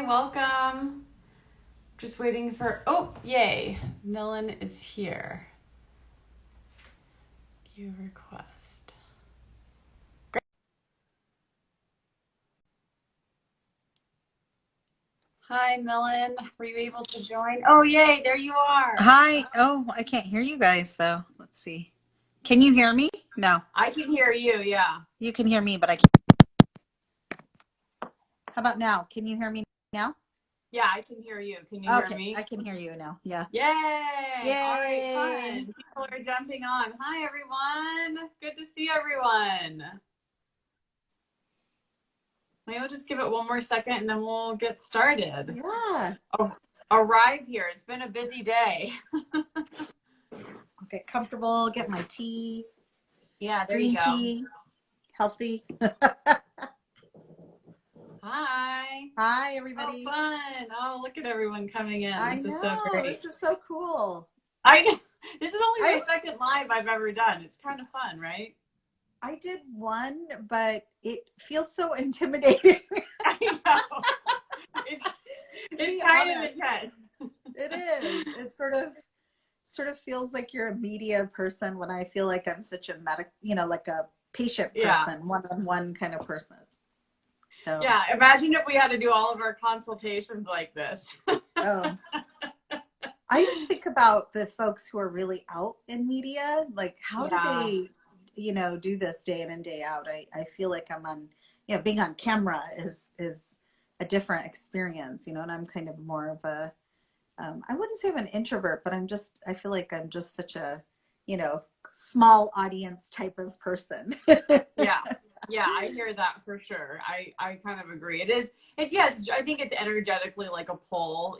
welcome. Just waiting for, oh, yay. Milan is here. View request. Great. Hi, Milan. Were you able to join? Oh, yay, there you are. Hi. Oh, I can't hear you guys though. Let's see. Can you hear me? No. I can hear you, yeah. You can hear me, but I can't. How about now? Can you hear me now? Yeah, I can hear you. Can you hear Okay, me? I can hear you now. Yeah. Yay! All right, Yay. fun. People are jumping on. Hi, everyone. Good to see everyone. Maybe we'll just give it one more second and then we'll get started. Yeah. Arrive here. It's been a busy day. I'll get comfortable, get my tea, Yeah, there you green go. tea, healthy. Hi. Hi, Oh, everybody. fun. Oh, look at everyone coming in. I This is so know. great. This is so cool. I know. This is only I my second live I've ever done. It's kind of fun, right? I did one, but it feels so intimidating. I know. It's Be it's kind of honest. intense. It is. It sort of feels like you're a media person when I feel like I'm such a like a patient Yeah. person, one-on-one kind of person. So, Yeah. Imagine if we had to do all of our consultations like this. oh, I just think about the folks who are really out in media, like how do Yeah. they, do this day in and day out? I feel like I'm on, being on camera is a different experience, and I'm kind of more of a I wouldn't say I'm an introvert, but I feel like I'm just such a, you know, small audience type of person. Yeah. Yeah, I hear that for sure. I kind of agree. It is it's yeah, I think it's energetically like a pull,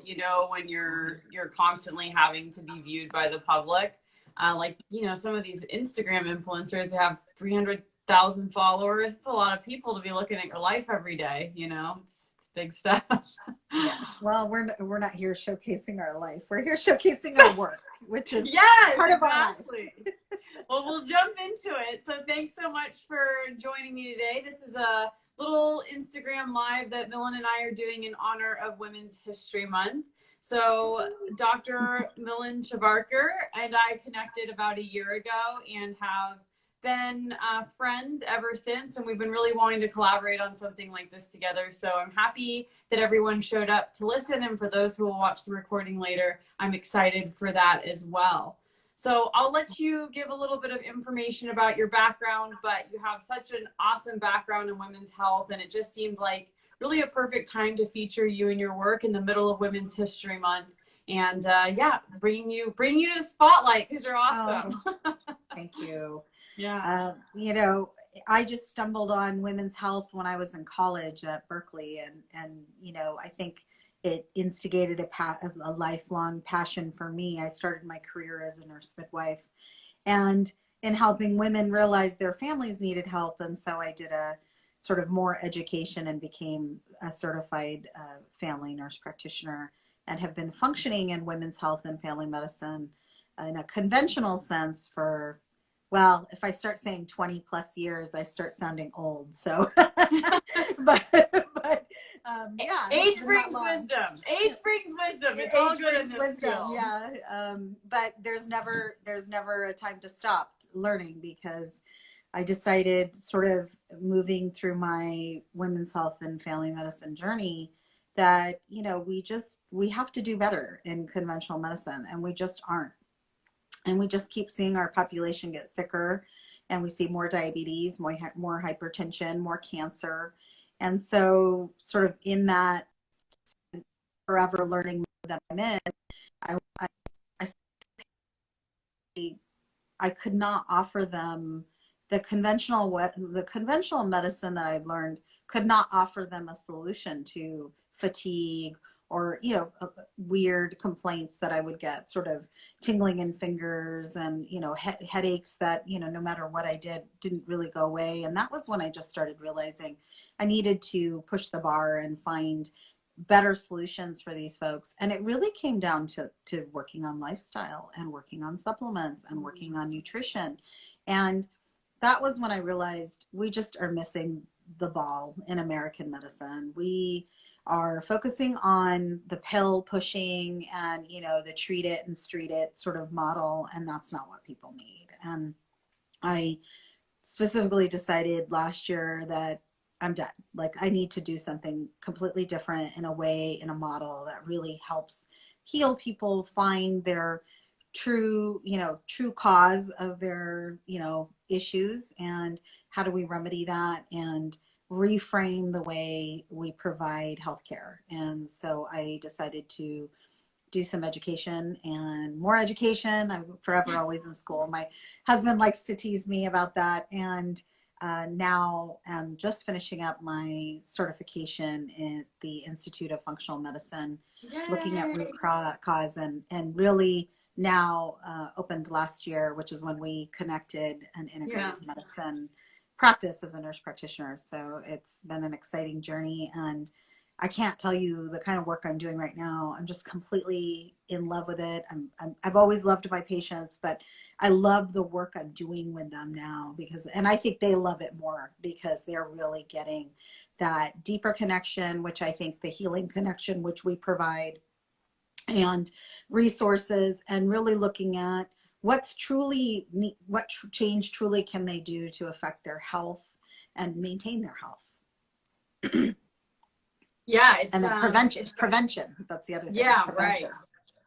when you're constantly having to be viewed by the public. Like, some of these Instagram influencers have 300,000 followers. It's a lot of people to be looking at your life every day. It's big stuff. Yeah. Well, we're not here showcasing our life. We're here showcasing our work, which is Yes, part of our life. exactly. Well, we'll jump into it. So thanks so much for joining me today. This is a little Instagram live that Milan and I are doing in honor of Women's History Month. So Dr. Milan Chabarker and I connected about a year ago and have been friends ever since, and we've been really wanting to collaborate on something like this together. So I'm happy that everyone showed up to listen, and for those who will watch the recording later, I'm excited for that as well. So I'll let you give a little bit of information about your background, but you have such an awesome background in women's health, and it just seemed like really a perfect time to feature you and your work in the middle of Women's History Month. And yeah, bringing you to the spotlight because you're awesome. Oh, thank you. Yeah. I just stumbled on women's health when I was in college at Berkeley, and I think it instigated a lifelong passion for me. I started my career as a nurse midwife, and in helping women realize their families needed help, and so I did a sort of more education and became a certified family nurse practitioner, and have been functioning in women's health and family medicine in a conventional sense for, well, if I start saying 20 plus years, I start sounding old. So, but yeah, it's Age been that brings long. wisdom. Age brings wisdom. It's all Age good in brings this wisdom, field. yeah. But there's never a time to stop learning, because I decided, sort of moving through my women's health and family medicine journey, that we have to do better in conventional medicine, and we just aren't. And we just keep seeing our population get sicker, and we see more diabetes, more hypertension, more cancer. And so, sort of in that forever learning that I'm in, I, I, I could not offer them the conventional medicine that I'd learned could not offer them a solution to fatigue, or weird complaints that I would get, sort of tingling in fingers, and headaches that no matter what I did didn't really go away. And that was when I just started realizing I needed to push the bar and find better solutions for these folks. And it really came down to working on lifestyle, and working on supplements, and working on nutrition. And that was when I realized we just are missing the ball in American medicine. We are focusing on the pill pushing and, you know, the treat it and street it sort of model. And that's not what people need. And I specifically decided last year that I'm done. Like, I need to do something completely different in a way, in a model that really helps heal people, find their true, you know, true cause of their, you know, issues, and how do we remedy that and reframe the way we provide healthcare. And so I decided to do some education and more education. I'm forever always in school. My husband likes to tease me about that. And now I'm just finishing up my certification in the Institute of Functional Medicine, looking at root Yay. cause, and really now opened last year, which is when we connected an Yeah. integrative medicine practice as a nurse practitioner. So it's been an exciting journey, and I can't tell you the kind of work I'm doing right now. I'm just completely in love with it. I've always loved my patients, but I love the work I'm doing with them now because, and I think they love it more because they're really getting that deeper connection, which I think the healing connection, which we provide, and resources, and really looking at what's truly, what change truly can they do to affect their health and maintain their health. Yeah, And then prevention. That's the other thing. Yeah, prevention. right.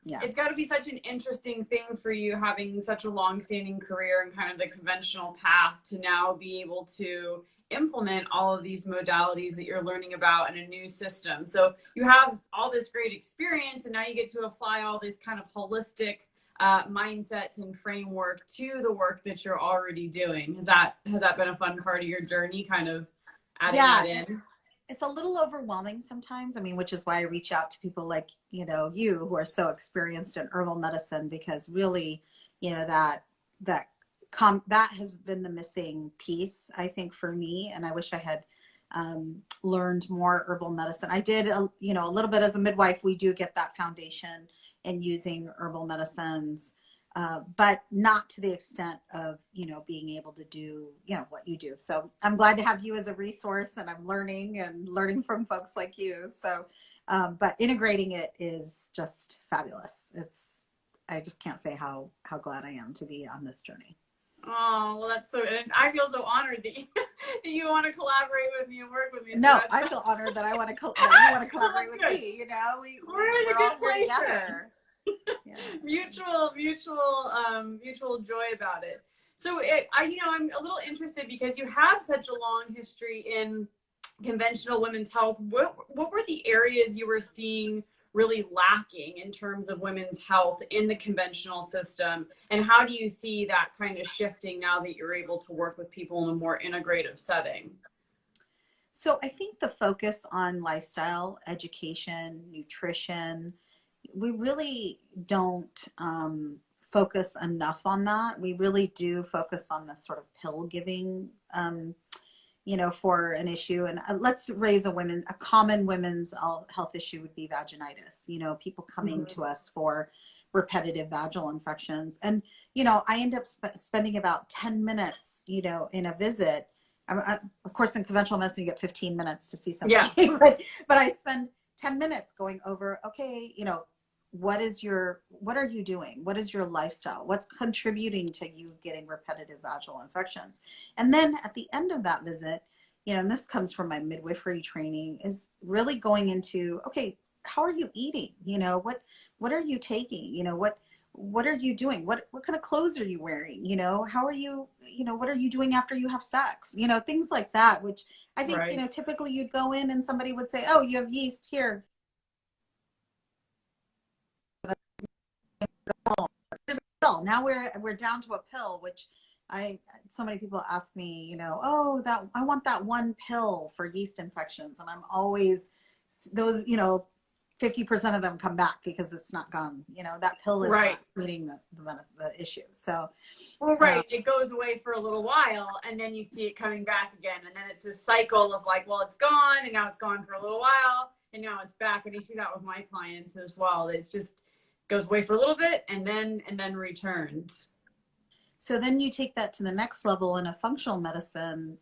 Yeah. It's got to be such an interesting thing for you, having such a long-standing career and kind of the conventional path, to now be able to implement all of these modalities that you're learning about in a new system. So you have all this great experience, and now you get to apply all this kind of holistic mindsets and framework to the work that you're already doing. Has that been a fun part of your journey, kind of adding that in? It's a little overwhelming sometimes. I mean, which is why I reach out to people like, you know, you, who are so experienced in herbal medicine, because really, you know, that has been the missing piece, I think, for me. And I wish I had learned more herbal medicine. I did, you know, a little bit as a midwife. We do get that foundation in using herbal medicines, but not to the extent of, you know, being able to do, you know, what you do. So I'm glad to have you as a resource, and I'm learning from folks like you. So, but integrating it is just fabulous. I just can't say how glad I am to be on this journey. Oh, well, that's so, and I feel so honored that you want to collaborate with me and work with me. So no, I feel honored that that you want to collaborate with me. You know, we're in a we're all good here place together. Yeah. Mutual joy about it. So I'm a little interested because you have such a long history in conventional women's health. What were the areas you were seeing really lacking in terms of women's health in the conventional system, and how do you see that kind of shifting now that you're able to work with people in a more integrative setting? So I think the focus on lifestyle, education, nutrition, we really don't focus enough on that. We really do focus on the sort of pill giving, you know, for an issue. And let's raise a common women's health issue would be vaginitis. You know, people coming to us for repetitive vaginal infections. And, you know, I end up spending about 10 minutes, you know, in a visit. Of course, in conventional medicine, you get 15 minutes to see somebody, yeah. but I spend 10 minutes going over, okay, you know, what are you doing? What is your lifestyle? What's contributing to you getting repetitive vaginal infections? And then at the end of that visit, you know, and this comes from my midwifery training, is really going into, okay, how are you eating? You know, what are you taking? You know, what are you doing? What kind of clothes are you wearing? You know, how are you, you know, what are you doing after you have sex? You know, things like that, which I think, right. You know, typically you'd go in and somebody would say, oh, you have yeast here. Now we're down to a pill, which so many people ask me, you know, oh, that I want that one pill for yeast infections, and I'm always those, you know, 50% of them come back because it's not gone. You know, that pill is right. Not treating the issue. So, well, right, it goes away for a little while, and then you see it coming back again, and then it's this cycle of like, well, it's gone, and now it's gone for a little while, and now it's back, and you see that with my clients as well. It's just goes away for a little bit and then returns. So then you take that to the next level in a functional medicine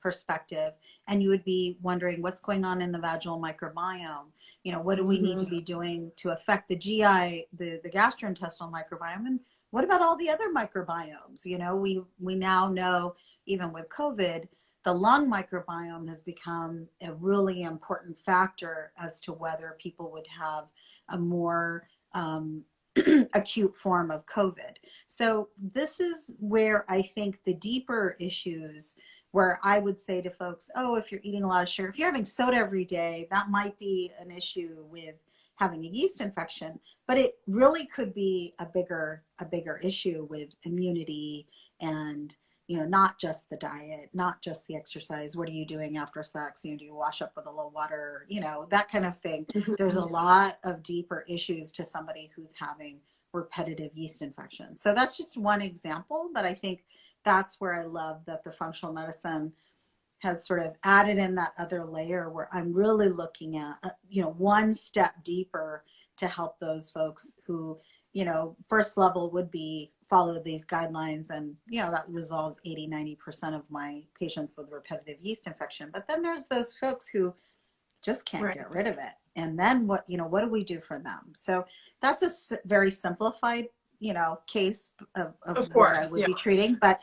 perspective, and you would be wondering what's going on in the vaginal microbiome. You know, what do we need to be doing to affect the GI, the gastrointestinal microbiome, and what about all the other microbiomes? You know, we now know, even with COVID, the lung microbiome has become a really important factor as to whether people would have a more acute form of COVID. So this is where I think the deeper issues, where I would say to folks, oh, if you're eating a lot of sugar, if you're having soda every day, that might be an issue with having a yeast infection, but it really could be a bigger issue with immunity and, you know, not just the diet, not just the exercise. What are you doing after sex? You know, do you wash up with a little water? You know, that kind of thing. There's a lot of deeper issues to somebody who's having repetitive yeast infections. So that's just one example, but I think that's where I love that the functional medicine has sort of added in that other layer where I'm really looking at, you know, one step deeper to help those folks who, you know, first level would be follow these guidelines, and, you know, that resolves 80-90% of my patients with repetitive yeast infection. But then there's those folks who just can't get rid of it. And then what, you know, what do we do for them? So that's a very simplified, you know, case of what I would be treating. But,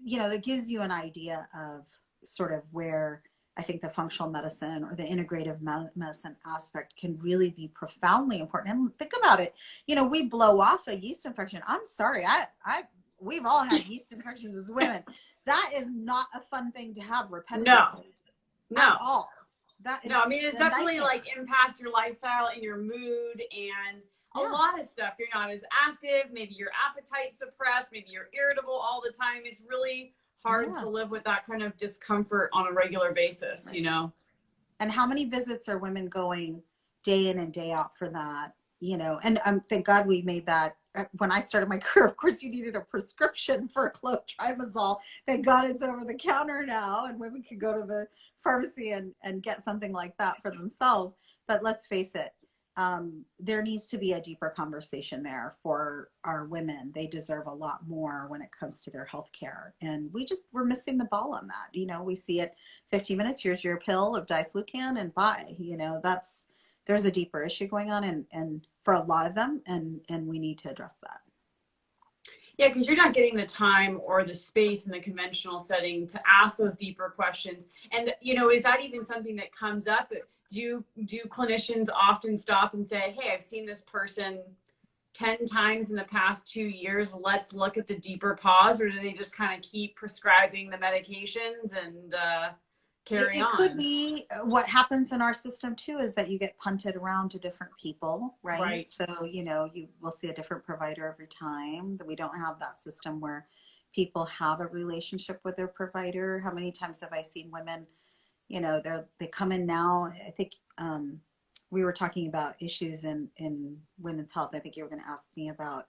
you know, it gives you an idea of sort of where I think the functional medicine or the integrative medicine aspect can really be profoundly important. And think about it, you know, we blow off a yeast infection. I'm sorry, we've all had yeast infections as women. That is not a fun thing to have repetitively. No. At all. That is, no, I mean, it's definitely like impact your lifestyle and your mood and a lot of stuff. You're not as active. Maybe your appetite's suppressed. Maybe you're irritable all the time. It's really hard to live with that kind of discomfort on a regular basis, you know? And how many visits are women going day in and day out for that, you know? And thank God we made that. When I started my career, of course, you needed a prescription for clotrimazole. Thank God it's over the counter now, and women can go to the pharmacy and get something like that for themselves. But let's face it, there needs to be a deeper conversation there for our women. They deserve a lot more when it comes to their health care. And we're missing the ball on that. You know, we see it 15 minutes, here's your pill of diflucan and bye. You know, there's a deeper issue going on and for a lot of them, and we need to address that. Yeah, because you're not getting the time or the space in the conventional setting to ask those deeper questions. And, you know, is that even something that comes up? Do clinicians often stop and say, hey, I've seen this person 10 times in the past 2 years. Let's look at the deeper cause, or do they just kind of keep prescribing the medications and carry on? It could be what happens in our system too, is that you get punted around to different people, right? So, you know, you will see a different provider every time. We don't have that system where people have a relationship with their provider. How many times have I seen women, you know, they come in now, I think we were talking about issues in women's health. I think you were going to ask me about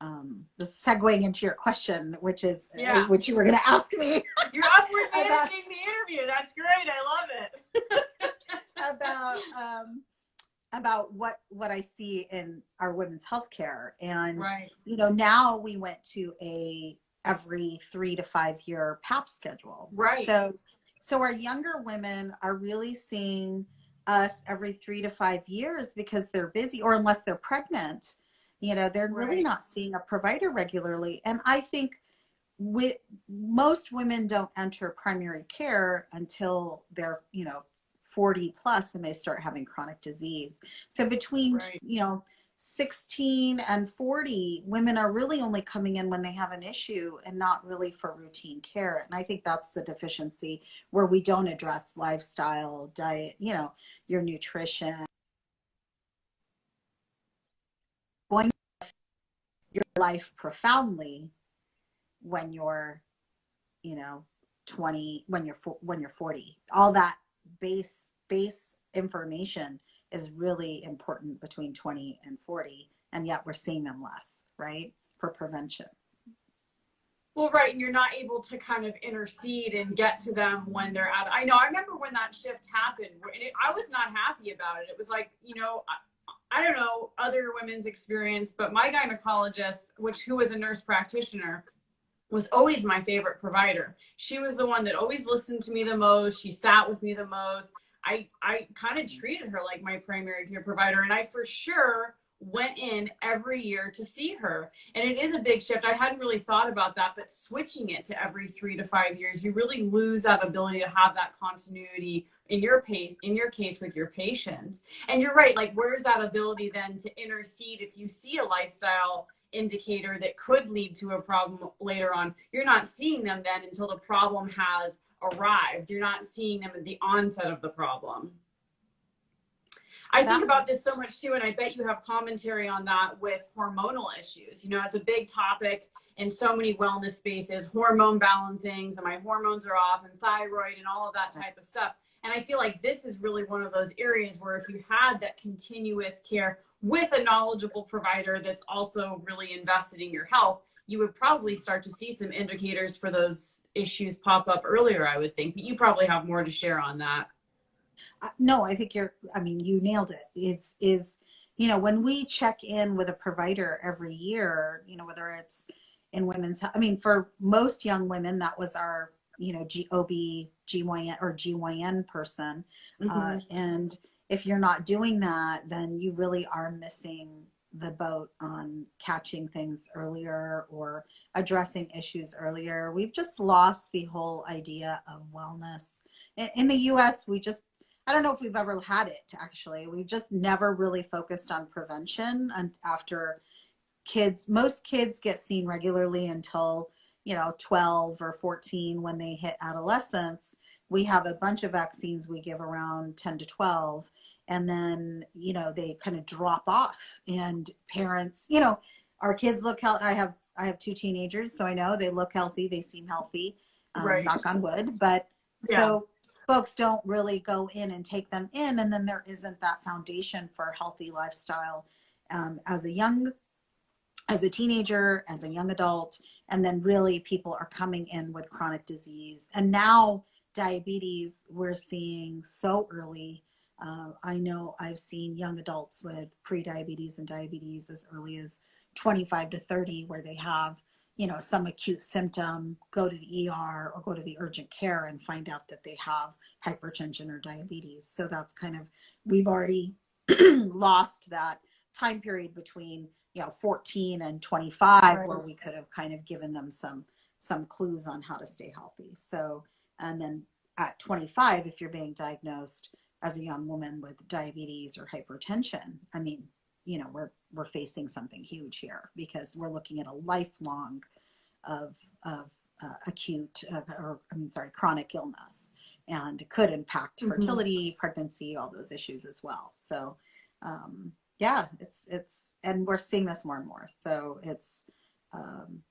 the segueing into your question, which is which you were going to ask me. You're upward managing the interview. That's great. I love it. about what I see in our women's healthcare, and you know, now we went to a every 3 to 5 year PAP schedule. So our younger women are really seeing us every 3 to 5 years because they're busy, or unless they're pregnant. You know, they're really not seeing a provider regularly. And I think most women don't enter primary care until they're, you know, 40 plus and they start having chronic disease. So between, you know, 16 and 40, women are really only coming in when they have an issue and not really for routine care. And I think that's the deficiency, where we don't address lifestyle, diet, you know, your nutrition. Going your life profoundly when you're, you know, 20, when you're 40. All that base information is really important between 20 and 40, and yet we're seeing them less, right, for prevention. Well, and you're not able to kind of intercede and get to them when they're out. I know, I remember when that shift happened, and I was not happy about it. It was like, you know, I don't know other women's experience, but my gynecologist, who was a nurse practitioner, was always my favorite provider. She was the one that always listened to me the most. She sat with me the most. I kind of treated her like my primary care provider, and I for sure went in every year to see her. And it is a big shift. I hadn't really thought about that, but switching it to every 3 to 5 years, you really lose that ability to have that continuity in your pace, in your case with your patients. And you're right, like where's that ability then to intercede if you see a lifestyle indicator that could lead to a problem later on? You're not seeing them then until the problem has arrived. You're not seeing them at the onset of the problem. I think That about this so much too, and I bet you have commentary on that with hormonal issues. You know, it's a big topic in so many wellness spaces, hormone balancing, so my hormones are off, and thyroid and all of that type of stuff. And I feel like this is really one of those areas where if you had that continuous care with a knowledgeable provider that's also really invested in your health, you would probably start to see some indicators for those issues pop up earlier, I would think. But you probably have more to share on that. no, I think I mean, you nailed it. You know, when we check in with a provider every year, you know, whether it's in women's, I mean, for most young women, that was our, you know, GYN or GYN person. Mm-hmm. And if you're not doing that, then you really are missing the boat on catching things earlier or addressing issues earlier. We've just lost the whole idea of wellness. In the US, we just, I don't know if we've ever had it actually. We've just never really focused on prevention. And after most kids get seen regularly until, you know, 12 or 14 when they hit adolescence. We have a bunch of vaccines we give around 10 to 12. And then, you know, they kind of drop off. And parents, you know, our kids look healthy. I have two teenagers, so I know they look healthy. They seem healthy, Right. knock on wood. But Yeah. so folks don't really go in and take them in. And then there isn't that foundation for a healthy lifestyle as a teenager, as a young adult, and then really people are coming in with chronic disease. And now diabetes, we're seeing so early. I know I've seen young adults with pre-diabetes and diabetes as early as 25 to 30, where they have, you know, some acute symptom, go to the ER or go to the urgent care and find out that they have hypertension or diabetes. So that's kind of, we've already lost that time period between, you know, 14 and 25, Right. where we could have kind of given them some clues on how to stay healthy. So, and then at 25, if you're being diagnosed as a young woman with diabetes or hypertension, I mean, you know, we're facing something huge here, because we're looking at a lifelong of acute or I mean, sorry, chronic illness, and it could impact Mm-hmm. fertility, pregnancy, all those issues as well. So yeah, it's and we're seeing this more and more. So it's um,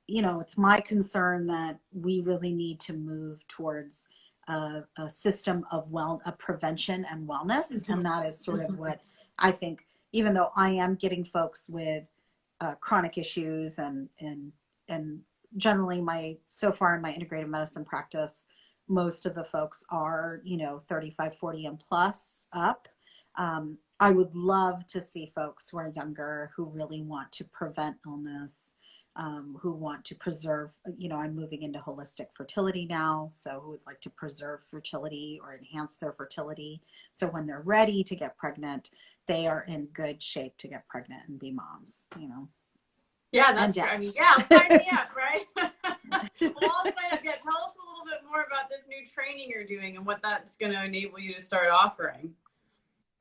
you know, it's my concern that we really need to move towards a system of prevention and wellness, Mm-hmm. and that is sort of Mm-hmm. what I think. Even though I am getting folks with chronic issues and generally so far in my integrative medicine practice, most of the folks are, you know, 35, 40 and plus up. I would love to see folks who are younger who really want to prevent illness, who want to preserve, you know, I'm moving into holistic fertility now, so who would like to preserve fertility or enhance their fertility. So when they're ready to get pregnant, they are in good shape to get pregnant and be moms, you know, Yeah, and that's great. I mean, dads. yeah, sign me up, right? Well, I'll sign up. Yeah, tell us a little bit more about this new training you're doing and what that's going to enable you to start offering.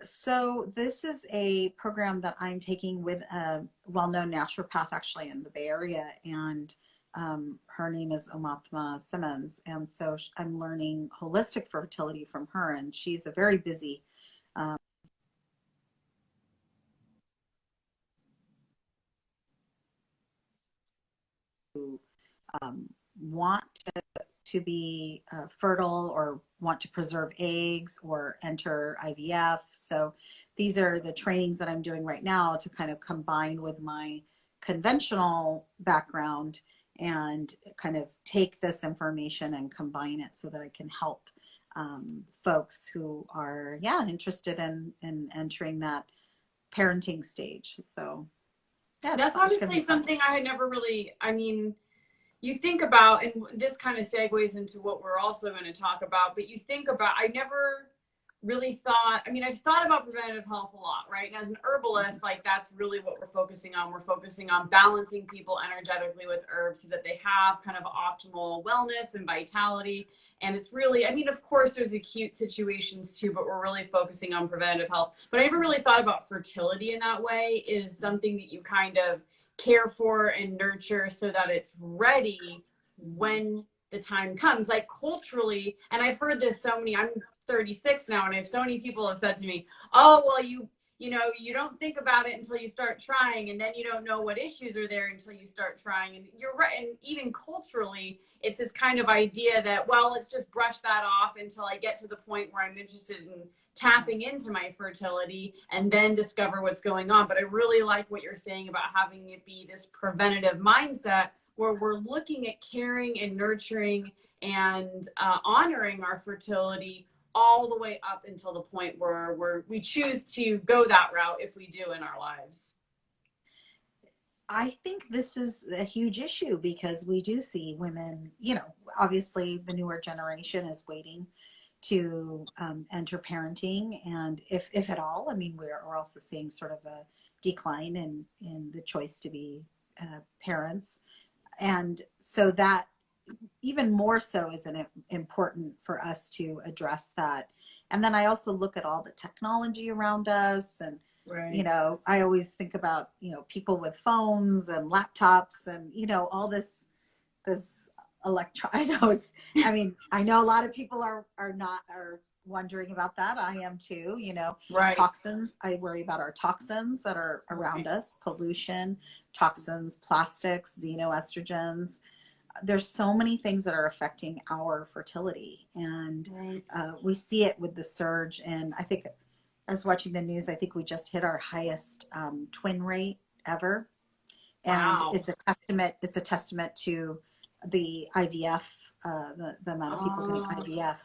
So this is a program that I'm taking with a well-known naturopath actually in the Bay Area, and her name is Omatma Simmons. And so I'm learning holistic fertility from her, and she's a very busy want to be fertile or want to preserve eggs or enter IVF. So these are the trainings that I'm doing right now to kind of combine with my conventional background and kind of take this information and combine it so that I can help folks who are, yeah, interested in entering that parenting stage. So yeah, That's it's going to honestly be fun. something I had never really, I mean, you think about, and this kind of segues into what we're also going to talk about, but you think about, I never really thought, I mean, I've thought about preventative health a lot, right? And as an herbalist, like that's really what we're focusing on. We're focusing on balancing people energetically with herbs so that they have kind of optimal wellness and vitality. And it's really, I mean, of course, there's acute situations too, but we're really focusing on preventative health. But I never really thought about fertility in that way, is something that you kind of care for and nurture so that it's ready when the time comes. Like culturally, and I've heard this so many, I'm 36 now, and I have so many people have said to me, oh, well, you know, you don't think about it until you start trying, and then you don't know what issues are there until you start trying. And you're right. And even culturally, it's this kind of idea that, well, let's just brush that off until I get to the point where I'm interested in tapping into my fertility and then discover what's going on. But I really like what you're saying about having it be this preventative mindset where we're looking at caring and nurturing and honoring our fertility all the way up until the point where we choose to go that route if we do in our lives. I think this is a huge issue because we do see women, you know, obviously the newer generation is waiting to enter parenting. And if at all, I mean, we're also seeing sort of a decline in the choice to be parents. And so that even more so is an important for us to address that. And then I also look at all the technology around us, and Right. you know, I always think about, you know, people with phones and laptops and, you know, all this I know it's, I mean, I know a lot of people are wondering about that. I am too, you know, Right. toxins. I worry about our toxins that are around us, pollution, toxins, plastics, xenoestrogens. There's so many things that are affecting our fertility, and Right. we see it with the surge. And I think I was watching the news. I think we just hit our highest twin rate ever, and Wow. it's a testament. It's a testament to the IVF, the amount of people getting IVF,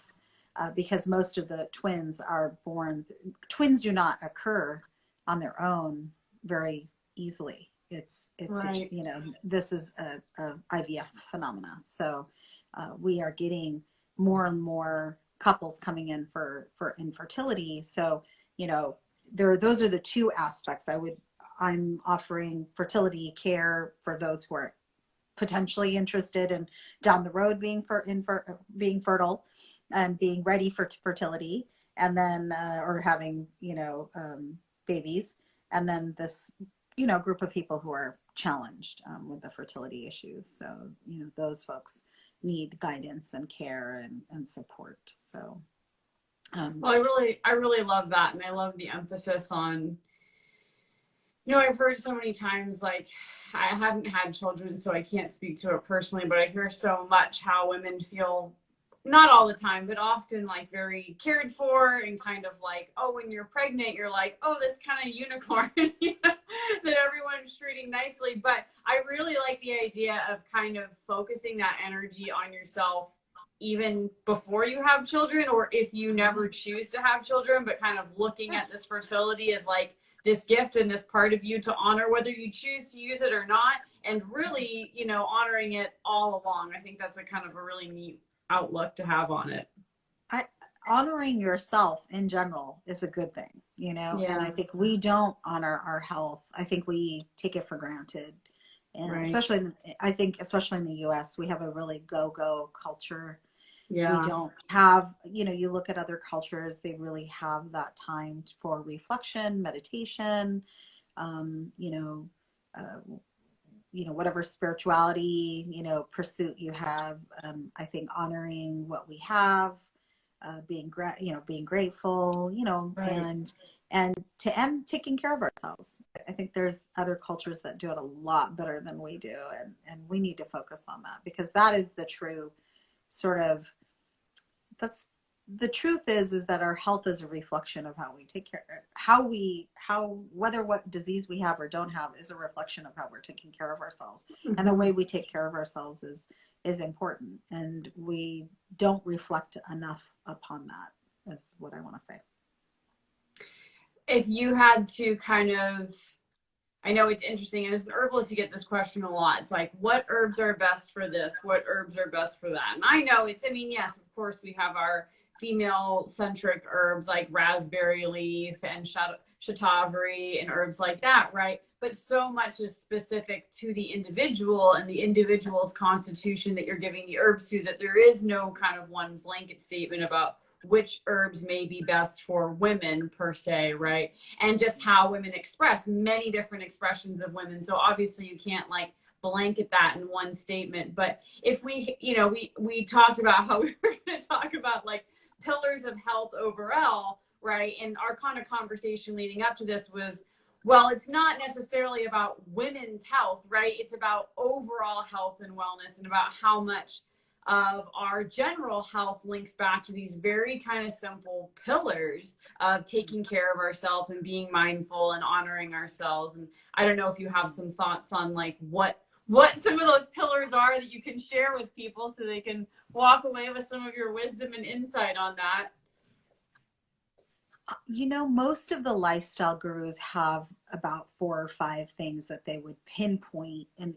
because most of the twins are born. Twins do not occur on their own very easily. It's Right. you know, this is a IVF phenomena. So we are getting more and more couples coming in for infertility. So you know, those are the two aspects I'm offering fertility care for those who are potentially interested in down the road being fertile and being ready for fertility, and then or having, you know, babies, and then this, you know, group of people who are challenged with the fertility issues. So you know, those folks need guidance and care and support. So Well, I really love that, and I love the emphasis on, you know, I've heard so many times, like, I haven't had children, so I can't speak to it personally, but I hear so much how women feel, not all the time, but often like very cared for and kind of like, oh, when you're pregnant, you're like, oh, this kind of unicorn, you know, that everyone's treating nicely. But I really like the idea of kind of focusing that energy on yourself even before you have children, or if you never choose to have children, but kind of looking at this fertility as like this gift and this part of you to honor whether you choose to use it or not, and really, you know, honoring it all along. I think that's a kind of a really neat outlook to have on it. I, honoring yourself in general is a good thing, you know, and I Yeah. think we don't honor our health. I think we take it for granted. And Right. especially, I think, especially in the US, we have a really go-go culture. We Yeah. don't have, you know, you look at other cultures, they really have that time for reflection, meditation, you know, whatever spirituality, you know, pursuit you have. I think honoring what we have, being grateful, you know, Right. and to end taking care of ourselves. I think there's other cultures that do it a lot better than we do, and we need to focus on that, because that is the true sort of, that's the truth is that our health is a reflection of how we take care, how whether what disease we have or don't have is a reflection of how we're taking care of ourselves. And the Mm-hmm. way we take care of ourselves is important, and we don't reflect enough upon that, is what I want to say. If you had to kind of I know it's interesting. And as an herbalist, you get this question a lot. It's like, what herbs are best for this? What herbs are best for that? And I know it's, I mean, yes, of course, we have our female centric herbs like raspberry leaf and shatavari and herbs like that, right? But so much is specific to the individual and the individual's constitution that you're giving the herbs to, that there is no kind of one blanket statement about which herbs may be best for women per se, right? And just how women express many different expressions of women. So obviously you can't like blanket that in one statement. But if we, you know, we talked about how we were going to talk about like pillars of health overall, right? And our kind of conversation leading up to this was, well, it's not necessarily about women's health, right? It's about overall health and wellness and about how much of our general health links back to these very kind of simple pillars of taking care of ourselves and being mindful and honoring ourselves. And I don't know if you have some thoughts on like what some of those pillars are that you can share with people so they can walk away with some of your wisdom and insight on that. You know, most of the lifestyle gurus have about 4 or 5 things that they would pinpoint, and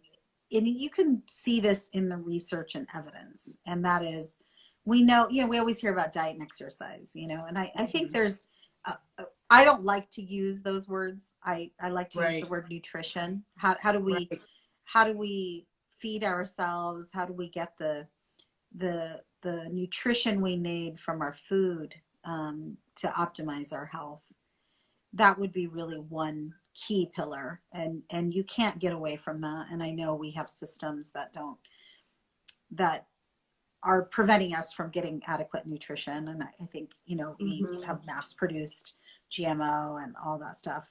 you can see this in the research and evidence. And that is, we know, you know, we always hear about diet and exercise, you know, and I think there's, I don't like to use those words. I like to use the word nutrition. How do we, how do we feed ourselves? How do we get the nutrition we need from our food to optimize our health? That would be really one key pillar, and you can't get away from that. And I know we have systems that are preventing us from getting adequate nutrition, and I think, you know, we have mass produced GMO and all that stuff,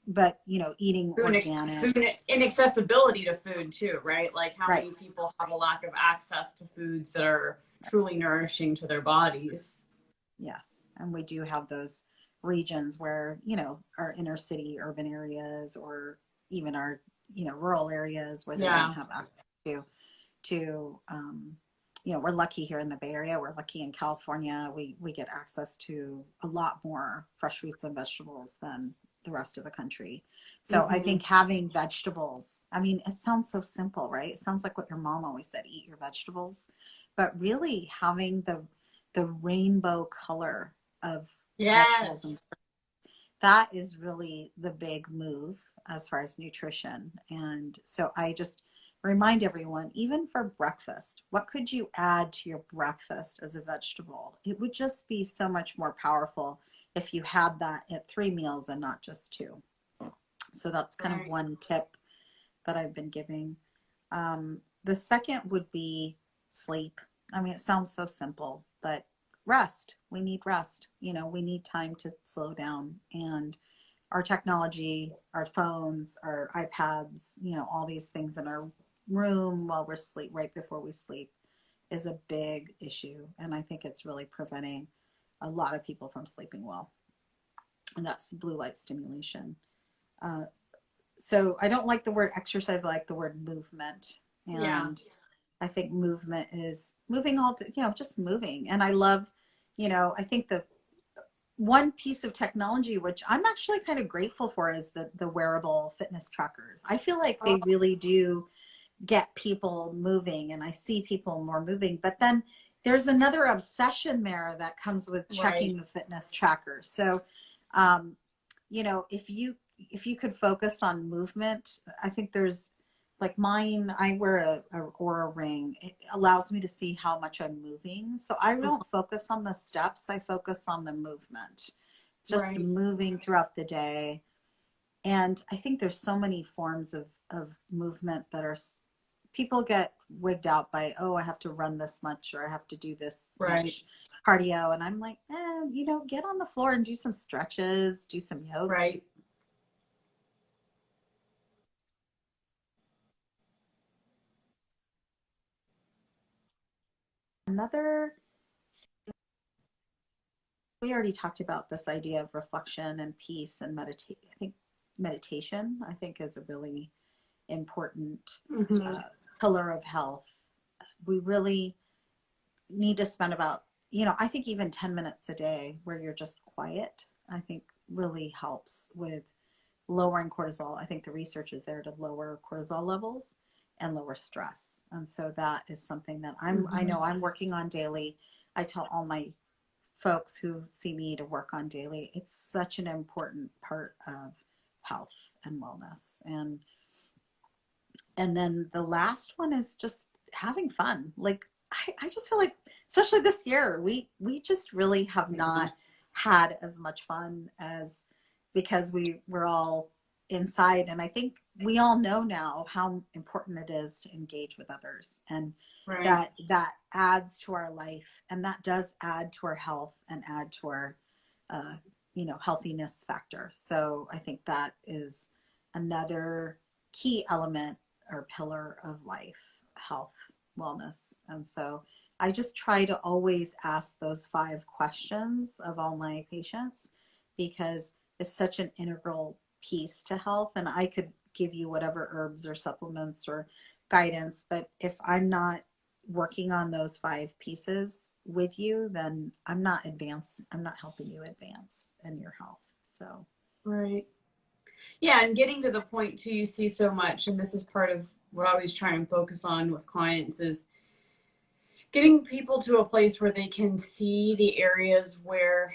but you know, eating organic, food inaccessibility to food too, right? Like how many people have a lack of access to foods that are truly nourishing to their bodies. Yes, and we do have those regions where, you know, our inner city urban areas, or even our, you know, rural areas where they don't have access to you know, we're lucky here in the Bay Area, we're lucky in California, we get access to a lot more fresh fruits and vegetables than the rest of the country. So I think having vegetables, I mean, it sounds so simple, right? It sounds like what your mom always said, eat your vegetables, but really having the rainbow color of vegetables and fruits, that is really the big move as far as nutrition. And so I just remind everyone, even for breakfast, what could you add to your breakfast as a vegetable? It would just be so much more powerful if you had that at 3 meals and not just 2. So that's kind of one tip that I've been giving. The second would be sleep. I mean, it sounds so simple, but rest. We need rest. You know, we need time to slow down. And our technology, our phones, our iPads, you know, all these things in our room while we're sleep, right before we sleep, is a big issue. And I think it's really preventing a lot of people from sleeping well. And that's blue light stimulation. So I don't like the word exercise. I like the word movement. And I think movement is moving all to, you know, just moving. And I love, you know, I think the one piece of technology, which I'm actually kind of grateful for, is the wearable fitness trackers. I feel like they really do get people moving, and I see people more moving. But then there's another obsession there that comes with checking the fitness trackers. So, you know, if you could focus on movement, I think there's, like mine, I wear a Aura ring. It allows me to see how much I'm moving. So I don't focus on the steps. I focus on the movement, just moving throughout the day. And I think there's so many forms of movement that are, people get wigged out by, oh, I have to run this much, or I have to do this much cardio. And I'm like, you know, get on the floor and do some stretches, do some yoga. Another, we already talked about this idea of reflection and peace and meditate. I think meditation, I think, is a really important pillar of health. We really need to spend about, you know, I think even 10 minutes a day where you're just quiet, I think really helps with lowering cortisol. I think the research is there to lower cortisol levels and lower stress. And so that is something that I know I'm working on daily. I tell all my folks who see me to work on daily, it's such an important part of health and wellness. And then the last one is just having fun. Like I just feel like, especially this year, we just really have not had as much fun as, because we were all inside. And I think we all know now how important it is to engage with others, and Right. that adds to our life, and that does add to our health and add to our uh, healthiness factor. So I think that is another key element or pillar of life, health, wellness. And so I just try to always ask those 5 questions of all my patients, because it's such an integral piece to health. And I could give you whatever herbs or supplements or guidance, but if I'm not working on those 5 pieces with you, then I'm not helping you advance in your health. So Right. Yeah, and getting to the point too, you see so much, and this is part of what I always try and focus on with clients, is getting people to a place where they can see the areas where,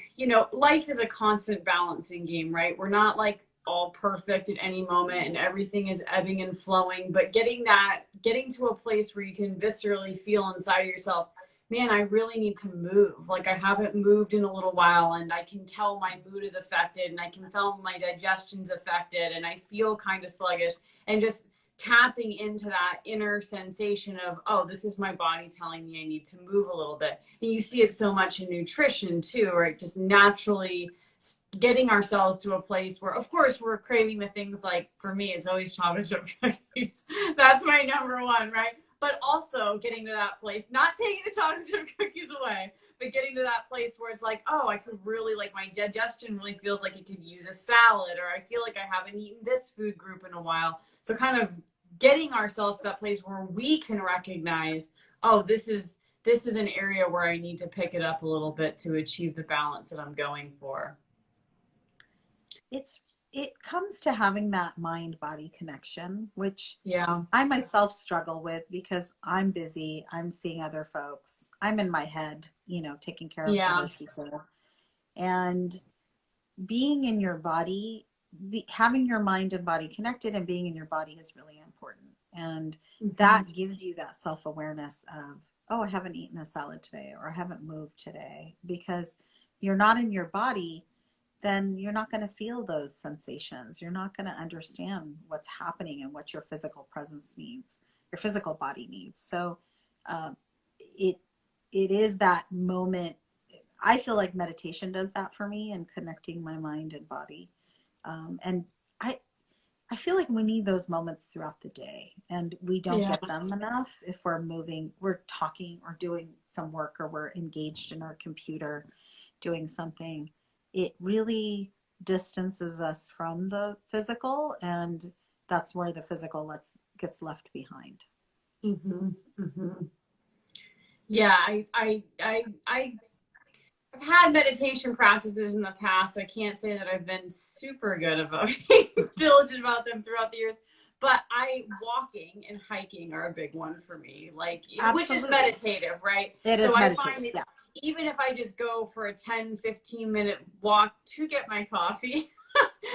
life is a constant balancing game, right? We're not like all perfect at any moment and everything is ebbing and flowing, but getting to a place where you can viscerally feel inside of yourself, man, I really need to move. Like, I haven't moved in a little while, and I can tell my mood is affected, and I can tell my digestion's affected, and I feel kind of sluggish, and just tapping into that inner sensation of, oh, this is my body telling me I need to move a little bit. And you see it so much in nutrition too, right? Just naturally getting ourselves to a place where, of course, we're craving the things, like, for me, it's always chocolate chip cookies. That's my number one, right? But also getting to that place, not taking the chocolate chip cookies away, but getting to that place where it's like, oh, I could really, like, my digestion really feels like it could use a salad, or I feel like I haven't eaten this food group in a while. So kind of getting ourselves to that place where we can recognize, oh, this is an area where I need to pick it up a little bit to achieve the balance that I'm going for. it comes to having that mind body connection, which Yeah. I myself struggle with because I'm busy, I'm seeing other folks, I'm in my head, taking care of Yeah. other people. And being in your body, having your mind and body connected and being in your body is really important. And that gives you that self awareness of, oh, I haven't eaten a salad today, or I haven't moved today. Because you're not in your body, then you're not going to feel those sensations. You're not going to understand what's happening and what your physical presence needs, your physical body needs. So uh, it it is that moment. I feel like meditation does that for me, and connecting my mind and body. And I I feel like we need those moments throughout the day, and we don't Yeah. get them enough if we're moving, we're talking or doing some work, or we're engaged in our computer doing something. It really distances us from the physical, and that's where the physical gets left behind. Mm-hmm. Mm-hmm. Yeah, I've had meditation practices in the past. I can't say that I've been super good about being diligent about them throughout the years. But walking and hiking are a big one for me, like, which is Absolutely. meditative, right? It is So I meditative. find that Yeah. even if I just go for a 10-15 minute walk to get my coffee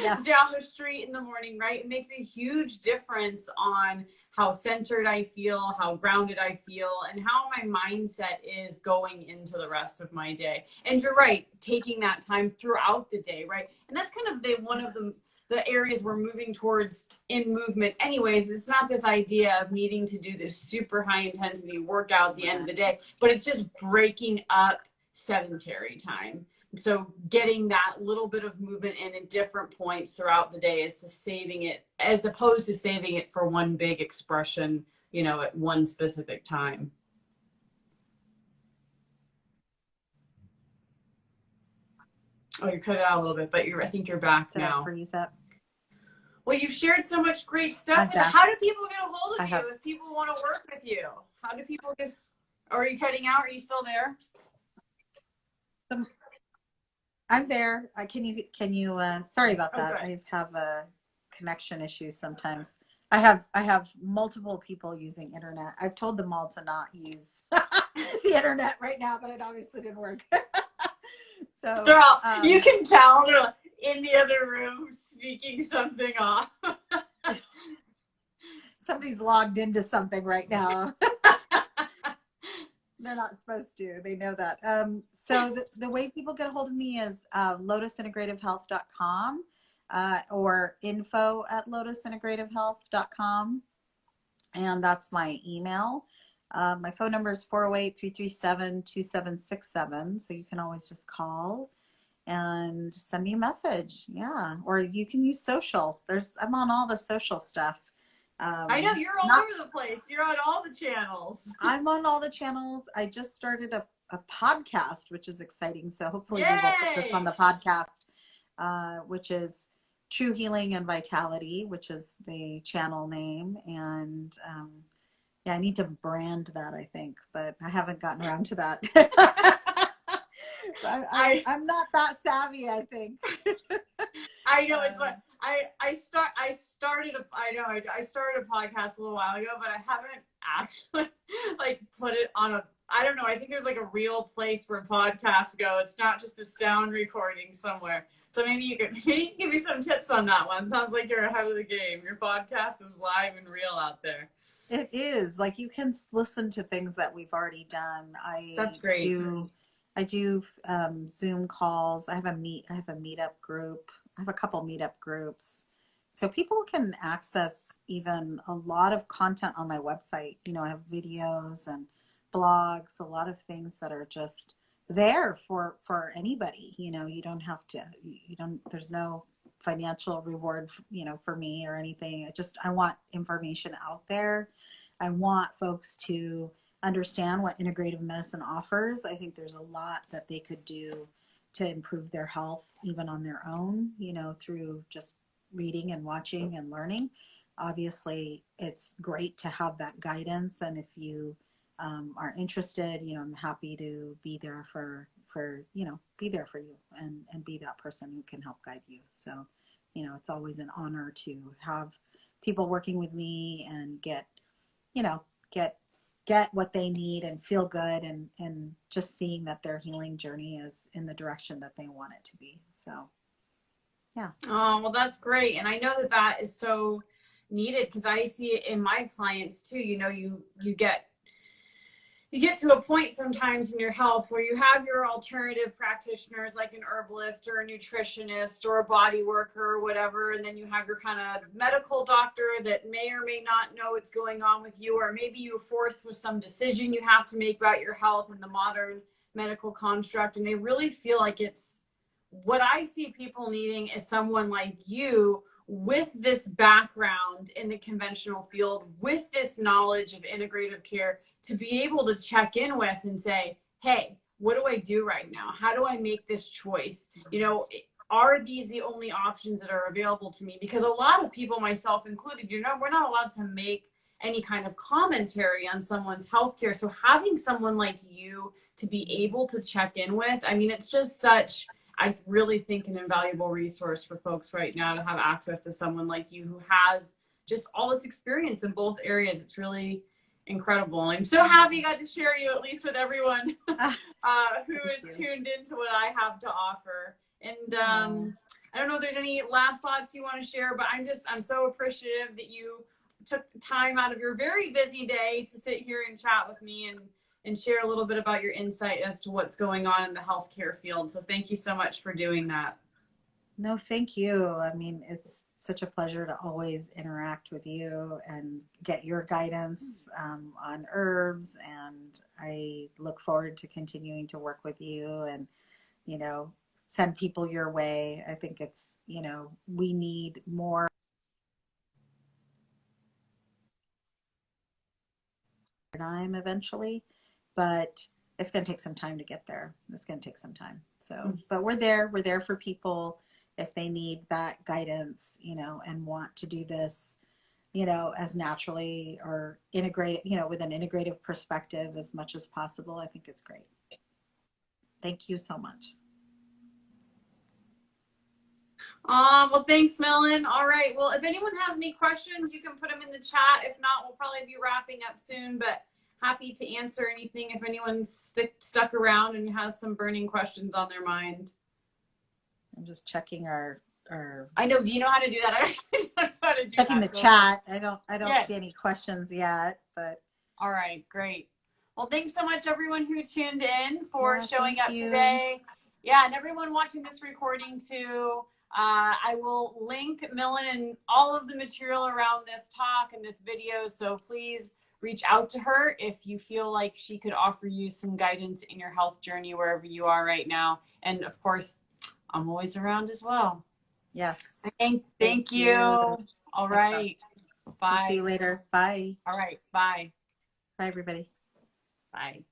Yes. down the street in the morning, right? It makes a huge difference on how centered I feel, how grounded I feel, and how my mindset is going into the rest of my day. And you're right, taking that time throughout the day, right? And that's kind of one of the areas we're moving towards in movement anyways. It's not this idea of needing to do this super high intensity workout at the end of the day, but it's just breaking up sedentary time. So getting that little bit of movement in at different points throughout the day, is to saving it, as opposed to saving it for one big expression, at one specific time. Oh, you're cut out a little bit, but I think you're back Did I now. freeze up? Well, you've shared so much great stuff. I'm back. How do people get a hold I of have you if people want to work with you? How do people get? Or are you cutting out? Are you still there? some. I'm there. Can you? Sorry about Oh, that. good. I have a connection issues sometimes. I have multiple people using internet. I've told them all to not use the internet right now, but it obviously didn't work. So they're all, you can tell they're in the other room speaking something off. Somebody's logged into something right now. They're not supposed to. They know that. So the way people get a hold of me is lotusintegrativehealth.com or info@lotusintegrativehealth.com. And that's my email. My phone number is 408-337-2767. So you can always just call and send me a message. Yeah. Or you can use social. I'm on all the social stuff. I know you're all over the place. You're on all the channels. I'm on all the channels. I just started a podcast, which is exciting. So hopefully we will put this on the podcast, which is True Healing and Vitality, which is the channel name. And yeah, I need to brand that, I think, but I haven't gotten around to that. I'm not that savvy, I think. I know it's like I started a podcast a little while ago, but I haven't actually like put it on a, I don't know, I think there's like a real place where podcasts go. It's not just a sound recording somewhere. So maybe you could give me some tips on that one. Sounds like you're ahead of the game. Your podcast is live and real out there. It is. Like, you can listen to things that we've already done. That's great. I do Zoom calls. I have a meetup group. I have a couple meetup groups. So people can access even a lot of content on my website. You know, I have videos and blogs, a lot of things that are just there for anybody. You know, you don't have to, there's no financial reward, you know, for me or anything. I want information out there. I want folks to understand what integrative medicine offers. I think there's a lot that they could do to improve their health, even on their own, you know, through just reading and watching and learning. Obviously, it's great to have that guidance. And if you are interested, you know, I'm happy to be there be there for you and be that person who can help guide you. So, you know, it's always an honor to have people working with me and get what they need and feel good and just seeing that their healing journey is in the direction that they want it to be. So, yeah. Oh, well, that's great. And I know that is so needed because I see it in my clients too. You know, you get to a point sometimes in your health where you have your alternative practitioners like an herbalist or a nutritionist or a body worker or whatever, and then you have your kind of medical doctor that may or may not know what's going on with you, or maybe you're forced with some decision you have to make about your health in the modern medical construct, and they really feel like it's what I see people needing is someone like you with this background in the conventional field, with this knowledge of integrative care, to be able to check in with and say, hey, what do I do right now? How do I make this choice? You know, are these the only options that are available to me? Because a lot of people, myself included, you know, we're not allowed to make any kind of commentary on someone's healthcare. So having someone like you to be able to check in with, I mean, it's just such, I really think, an invaluable resource for folks right now to have access to someone like you who has just all this experience in both areas. It's really incredible. I'm so happy I got to share you at least with everyone who is tuned into what I have to offer. And I don't know if there's any last thoughts you want to share, but I'm so appreciative that you took time out of your very busy day to sit here and chat with me and share a little bit about your insight as to what's going on in the healthcare field. So thank you so much for doing that. No, thank you. I mean, it's such a pleasure to always interact with you and get your guidance on herbs. And I look forward to continuing to work with you and, you know, send people your way. I think it's, you know, we need more time eventually, but it's going to take some time to get there. It's going to take some time. So, but we're there for people if they need that guidance, you know, and want to do this, you know, as naturally or integrate, you know, with an integrative perspective as much as possible. I think it's great. Thank you so much. Well, thanks, Millen. All right. Well, if anyone has any questions, you can put them in the chat. If not, we'll probably be wrapping up soon, but happy to answer anything if anyone's stuck around and has some burning questions on their mind. I'm just checking our I know. Do you know how to do that? I don't know how to do checking that. the chat. I don't Yeah. see any questions yet, but All right, great. Well, thanks so much, everyone who tuned in for yeah, showing thank up you. today. Yeah, and everyone watching this recording too. I will link Millen and all of the material around this talk and this video. So please reach out to her if you feel like she could offer you some guidance in your health journey wherever you are right now. And of course, I'm always around as well. Yes. Thank you. All right. We'll see Bye. you later. Bye. All right. Bye. Bye, everybody. Bye.